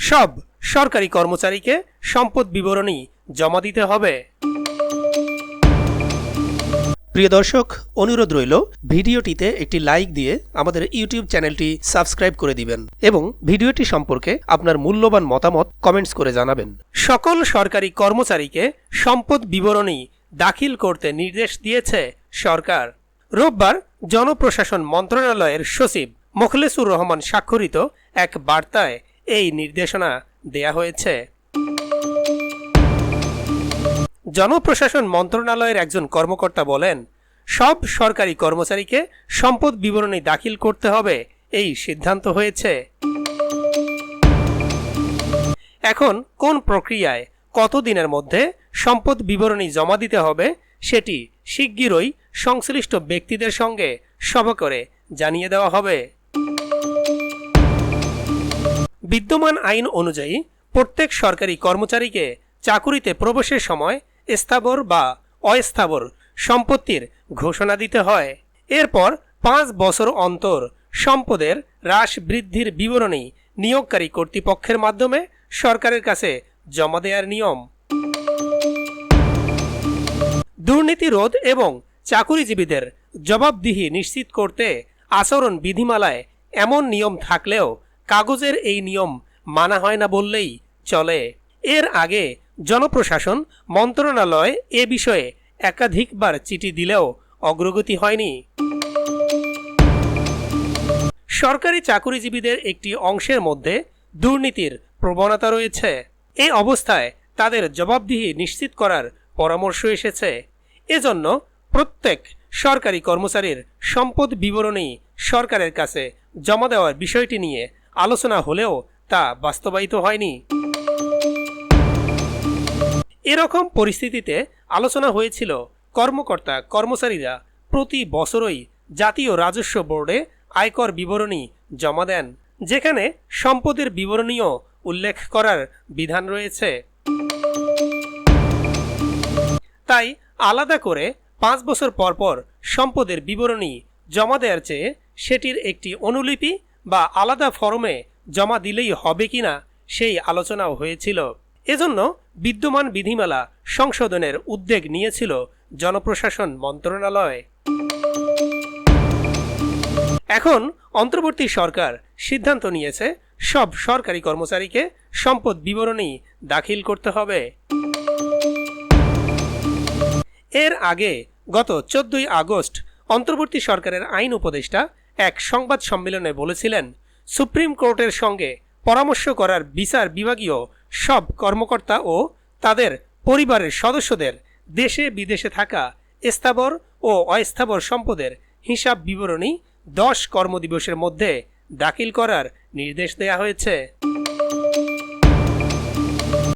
সব সরকারি কর্মচারীকে সম্পদ বিবরণী জমা দিতে হবে। প্রিয় দর্শক, অনুরোধ রইল ভিডিওটিতে একটি লাইক দিয়ে আমাদের ইউটিউব চ্যানেলটি সাবস্ক্রাইব করে দিবেন এবং ভিডিওটি সম্পর্কে আপনার মূল্যবান মতামত কমেন্টস করে জানাবেন। সকল সরকারি কর্মচারীকে সম্পদ বিবরণী দাখিল করতে নির্দেশ দিয়েছে সরকার। রোববার জনপ্রশাসন মন্ত্রণালয়ের সচিব মোখলেসুর রহমান স্বাক্ষরিত এক বার্তায় এই নির্দেশনা দেয়া হয়েছে। জনপ্রশাসন মন্ত্রণালয়ের একজন কর্মকর্তা বলেন, সব সরকারি কর্মচারীকে সম্পদ বিবরণী দাখিল করতে হবে এই সিদ্ধান্ত হয়েছে। এখন কোন প্রক্রিয়ায় কতদিনের মধ্যে সম্পদ বিবরণী জমা দিতে হবে সেটি শিগগিরই সংশ্লিষ্ট ব্যক্তিদের সঙ্গে সভা করে জানিয়ে দেওয়া হবে। বিদ্যমান আইন অনুযায়ী প্রত্যেক সরকারি কর্মচারীকে চাকুরিতে প্রবেশের সময় স্থাবর বা অস্থাবর সম্পত্তির ঘোষণা দিতে হয়। এরপর 5 বছর অন্তর সম্পদের হ্রাস বৃদ্ধির বিবরণী নিয়োগকারী কর্তৃপক্ষের মাধ্যমে সরকারের কাছে জমা দেওয়ার নিয়ম। দুর্নীতি রোধ এবং চাকুরিজীবীদের জবাবদিহি নিশ্চিত করতে আচরণ বিধিমালায় এমন নিয়ম থাকলেও কাগজের এই নিয়ম মানা হয় না বললেই চলে। এর আগে জনপ্রশাসন মন্ত্রণালয় এ বিষয়ে একাধিকবার চিঠি দিলেও অগ্রগতি হয়নি। সরকারি চাকুরিজীবীদের একটি অংশের মধ্যে দুর্নীতির প্রবণতা রয়েছে। এই অবস্থায় তাদের জবাবদিহি নিশ্চিত করার পরামর্শ এসেছে। এজন্য প্রত্যেক সরকারি কর্মচারীর সম্পদ বিবরণী সরকারের কাছে জমা দেওয়ার বিষয়টি নিয়ে আলোচনা হলেও তা বাস্তবায়িত হয়নি। এরকম পরিস্থিতিতে আলোচনা হয়েছিল কর্মকর্তা কর্মচারীরা প্রতি বছরই জাতীয় রাজস্ব বোর্ডে আয়কর বিবরণী জমা দেন, যেখানে সম্পদের বিবরণীও উল্লেখ করার বিধান রয়েছে। তাই আলাদা করে 5 বছর পর পর সম্পদের বিবরণী জমা দেওয়ার চেয়ে সেটির একটি অনুলিপি বা আলাদা ফরমে জমা দিলেই হবে কিনা সেই আলোচনাও হয়েছিল। এজন্য বিদ্যমান বিধিমালা সংশোধনের উদ্যোগ নিয়েছিল জনপ্রশাসন মন্ত্রণালয়। এখন অন্তর্বর্তী সরকার সিদ্ধান্ত নিয়েছে সব সরকারি কর্মচারীকে সম্পদ বিবরণী দাখিল করতে হবে। এর আগে গত 14 আগস্ট অন্তর্বর্তী সরকারের আইন উপদেষ্টা এক সংবাদ সম্মেলনে বলেছিলেন, সুপ্রিম কোর্টের সঙ্গে পরামর্শ করার বিচার বিভাগীয় সব কর্মকর্তা ও তাদের পরিবারের সদস্যদের দেশে বিদেশে থাকা স্থাবর ও অস্থাবর সম্পদের হিসাব বিবরণী 10 কর্মদিবসের মধ্যে দাখিল করার নির্দেশ দেওয়া হয়েছে।